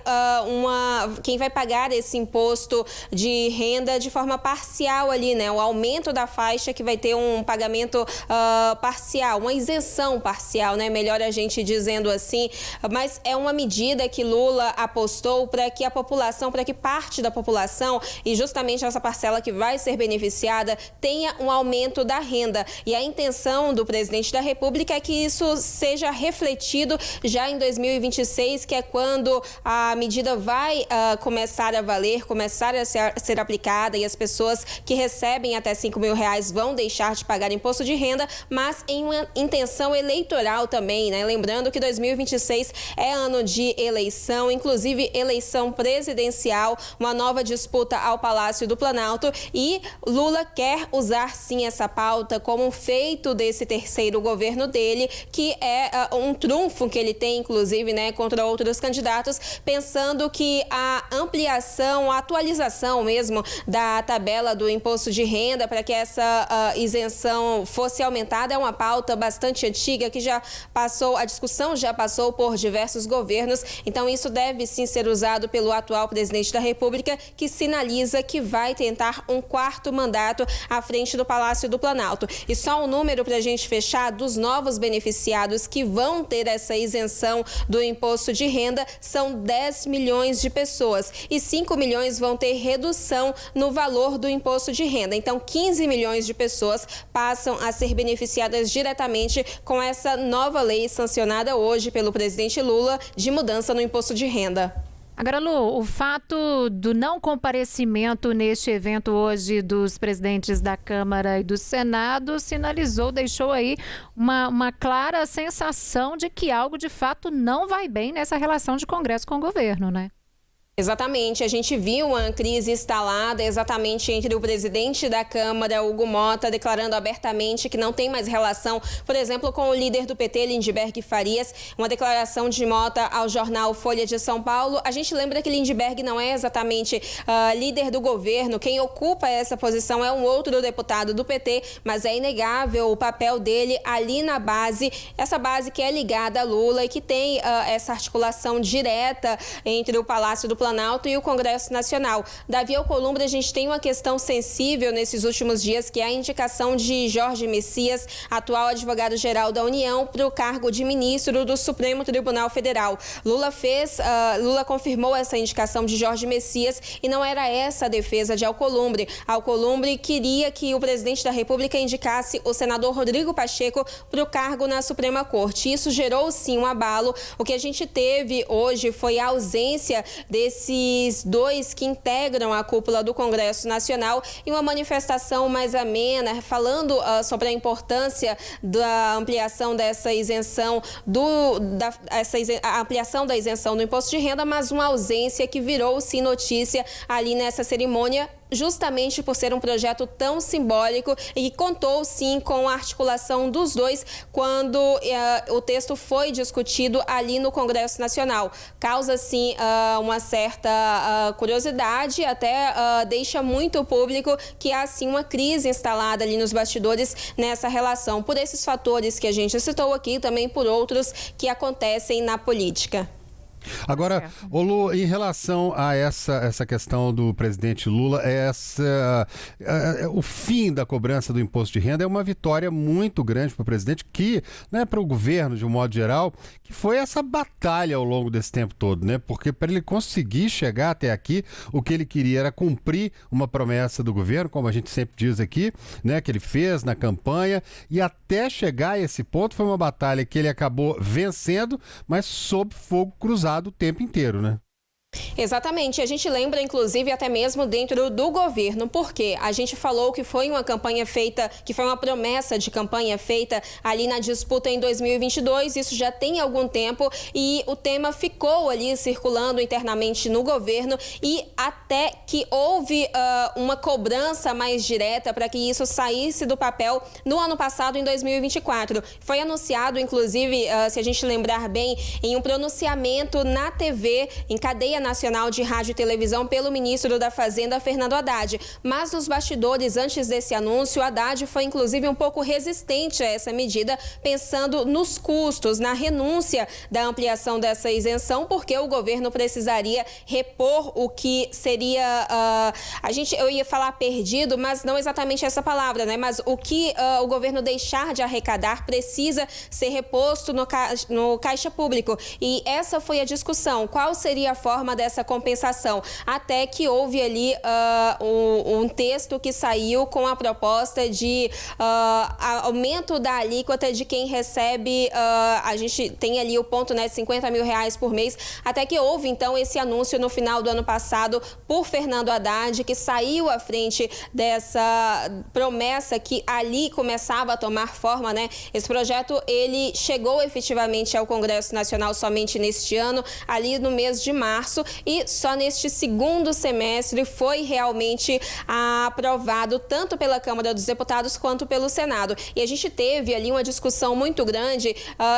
quem vai pagar esse imposto de renda de forma parcial ali, né? O aumento da faixa que vai ter um pagamento parcial, uma isenção parcial, né? Melhor a gente dizendo assim, mas é uma medida que Lula apostou para que a população, para que parte da população, e justamente essa parcela que vai ser beneficiada, tenha um aumento da renda. E a intenção do presidente da República é que isso seja refletido já em 2026, que é quando a medida vai começar a valer, começar a ser aplicada, e as pessoas que recebem até R$ 5.000 vão deixar de pagar imposto de renda, mas em uma intenção eleitoral também, né? Lembrando que 2026 é ano de eleição, inclusive eleição presidencial, uma nova disputa ao Palácio do Planalto, e Lula quer usar sim essa pauta como um feito desse terceiro governo dele, que é um trunfo que ele tem, inclusive, né, contra outros candidatos, pensando que a ampliação, a atualização mesmo da tabela do imposto de renda para que essa isenção fosse aumentada é uma pauta bastante antiga que já passou, a discussão já passou por diversos governos, então isso deve sim ser usado pelo atual presidente da República, que sinaliza que vai tentar um quarto mandato à frente do Palácio do Planalto. E só um número para a gente fechar dos novos beneficiados que vão ter essa isenção do imposto de renda são 10 milhões de pessoas, e 5 milhões vão ter redução no valor do imposto de renda. Então, 15 milhões de pessoas passam a ser beneficiadas diretamente com essa nova lei sancionada hoje pelo presidente Lula de mudança no imposto de renda. Agora, Lu, o fato do não comparecimento neste evento hoje dos presidentes da Câmara e do Senado sinalizou, deixou aí uma clara sensação de que algo de fato não vai bem nessa relação de Congresso com o governo, né? Exatamente, a gente viu uma crise instalada exatamente entre o presidente da Câmara, Hugo Mota, declarando abertamente que não tem mais relação, por exemplo, com o líder do PT, Lindbergh Farias, uma declaração de Mota ao jornal Folha de São Paulo. A gente lembra que Lindbergh não é exatamente líder do governo, quem ocupa essa posição é um outro deputado do PT, mas é inegável o papel dele ali na base, essa base que é ligada a Lula e que tem essa articulação direta entre o Palácio do Planalto Planalto e o Congresso Nacional. Davi Alcolumbre, a gente tem uma questão sensível nesses últimos dias, que é a indicação de Jorge Messias, atual advogado-geral da União, para o cargo de ministro do Supremo Tribunal Federal. Lula confirmou essa indicação de Jorge Messias e não era essa a defesa de Alcolumbre. Alcolumbre queria que o presidente da República indicasse o senador Rodrigo Pacheco para o cargo na Suprema Corte. Isso gerou, sim, um abalo. O que a gente teve hoje foi a ausência desses dois que integram a cúpula do Congresso Nacional e uma manifestação mais amena, falando sobre a importância da ampliação dessa isenção, a ampliação da isenção do imposto de renda, mas uma ausência que virou, sim, notícia ali nessa cerimônia, justamente por ser um projeto tão simbólico e que contou, sim, com a articulação dos dois quando o texto foi discutido ali no Congresso Nacional. Causa, sim, uma certa curiosidade, até deixa muito público que há, sim, uma crise instalada ali nos bastidores nessa relação, por esses fatores que a gente citou aqui e também por outros que acontecem na política. Agora, Lu, em relação a essa questão do presidente Lula, o fim da cobrança do imposto de renda é uma vitória muito grande para o presidente, que, né, para o governo de um modo geral, que foi essa batalha ao longo desse tempo todo, né? Porque para ele conseguir chegar até aqui, o que ele queria era cumprir uma promessa do governo, como a gente sempre diz aqui, né, que ele fez na campanha, e até chegar a esse ponto foi uma batalha que ele acabou vencendo, mas sob fogo cruzado o tempo inteiro, né? Exatamente. A gente lembra, inclusive, até mesmo dentro do governo, porque a gente falou que foi uma campanha feita, que foi uma promessa de campanha feita ali na disputa em 2022, isso já tem algum tempo e o tema ficou ali circulando internamente no governo e até que houve uma cobrança mais direta para que isso saísse do papel no ano passado, em 2024. Foi anunciado, inclusive, se a gente lembrar bem, em um pronunciamento na TV, em cadeia nacional de rádio e televisão, pelo ministro da Fazenda, Fernando Haddad. Mas nos bastidores, antes desse anúncio, Haddad foi inclusive um pouco resistente a essa medida, pensando nos custos, na renúncia da ampliação dessa isenção, porque o governo precisaria repor o que seria, eu ia falar perdido, mas não exatamente essa palavra, né? Mas o que o governo deixar de arrecadar precisa ser reposto no caixa público. E essa foi a discussão. Qual seria a forma dessa compensação? Até que houve ali um texto que saiu com a proposta de aumento da alíquota de quem recebe, a gente tem ali o ponto, né, de R$50 mil por mês, até que houve então esse anúncio no final do ano passado por Fernando Haddad, que saiu à frente dessa promessa que ali começava a tomar forma, né? Esse projeto, ele chegou efetivamente ao Congresso Nacional somente neste ano, ali no mês de março, e só neste segundo semestre foi realmente aprovado tanto pela Câmara dos Deputados quanto pelo Senado. E a gente teve ali uma discussão muito grande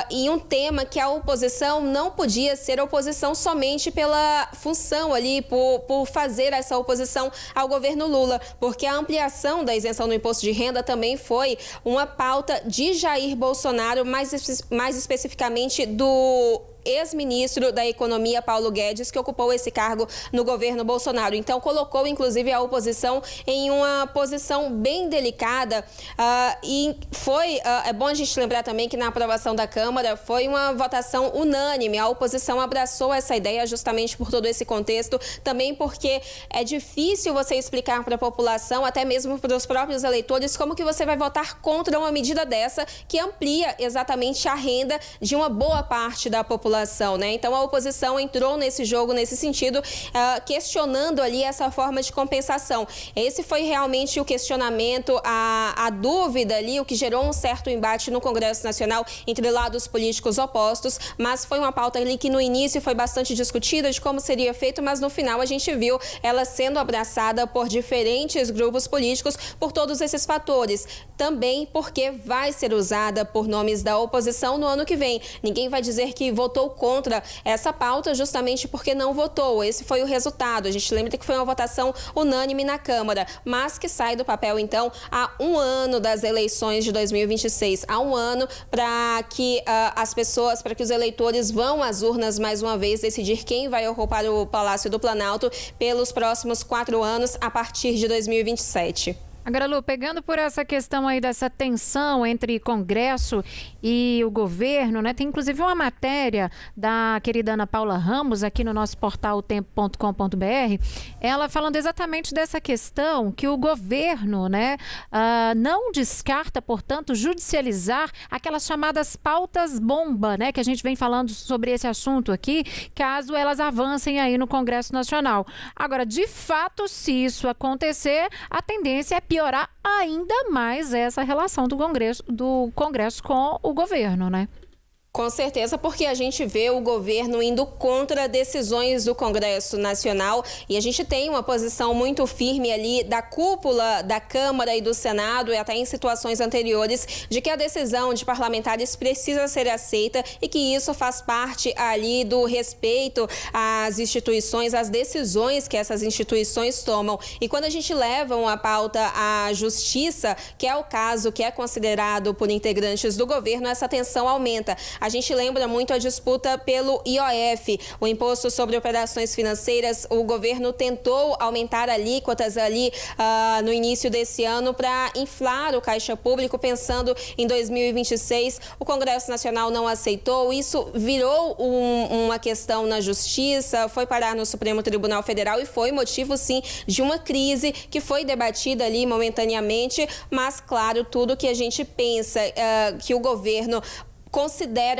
em um tema que a oposição não podia ser oposição somente pela função ali, por fazer essa oposição ao governo Lula, porque a ampliação da isenção do imposto de renda também foi uma pauta de Jair Bolsonaro, mais especificamente do ex-ministro da Economia, Paulo Guedes, que ocupou esse cargo no governo Bolsonaro. Então, colocou, inclusive, a oposição em uma posição bem delicada e foi... é bom a gente lembrar também que na aprovação da Câmara foi uma votação unânime. A oposição abraçou essa ideia justamente por todo esse contexto, também porque é difícil você explicar para a população, até mesmo para os próprios eleitores, como que você vai votar contra uma medida dessa que amplia exatamente a renda de uma boa parte da população. Né? Então, a oposição entrou nesse jogo, nesse sentido, questionando ali essa forma de compensação. Esse foi realmente o questionamento, a dúvida ali, o que gerou um certo embate no Congresso Nacional entre lados políticos opostos, mas foi uma pauta ali que no início foi bastante discutida de como seria feito, mas no final a gente viu ela sendo abraçada por diferentes grupos políticos por todos esses fatores. Também porque vai ser usada por nomes da oposição no ano que vem. Ninguém vai dizer que votou votou contra essa pauta justamente porque não votou. Esse foi o resultado. A gente lembra que foi uma votação unânime na Câmara, mas que sai do papel, então, há um ano das eleições de 2026. Há um ano para que para que os eleitores vão às urnas mais uma vez decidir quem vai ocupar o Palácio do Planalto pelos próximos 4 anos, a partir de 2027. Agora, Lu, pegando por essa questão aí dessa tensão entre Congresso e o governo, né? Tem inclusive uma matéria da querida Ana Paula Ramos aqui no nosso portal tempo.com.br, ela falando exatamente dessa questão que o governo, né, não descarta, portanto, judicializar aquelas chamadas pautas bomba, né, que a gente vem falando sobre esse assunto aqui, caso elas avancem aí no Congresso Nacional. Agora, de fato, se isso acontecer, a tendência é piorar ainda mais essa relação do Congresso com o governo, né? Com certeza, porque a gente vê o governo indo contra decisões do Congresso Nacional e a gente tem uma posição muito firme ali da cúpula da Câmara e do Senado e até em situações anteriores de que a decisão de parlamentares precisa ser aceita e que isso faz parte ali do respeito às instituições, às decisões que essas instituições tomam. E quando a gente leva uma pauta à justiça, que é o caso que é considerado por integrantes do governo, essa tensão aumenta. A gente lembra muito a disputa pelo IOF, o Imposto sobre Operações Financeiras. O governo tentou aumentar alíquotas ali no início desse ano para inflar o caixa público, pensando em 2026. O Congresso Nacional não aceitou. Isso virou uma questão na Justiça, foi parar no Supremo Tribunal Federal e foi motivo, sim, de uma crise que foi debatida ali momentaneamente. Mas, claro, tudo que a gente pensa que o governo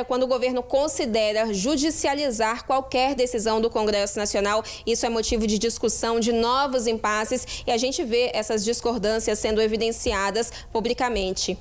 quando o governo considera judicializar qualquer decisão do Congresso Nacional, isso é motivo de discussão, de novos impasses, e a gente vê essas discordâncias sendo evidenciadas publicamente.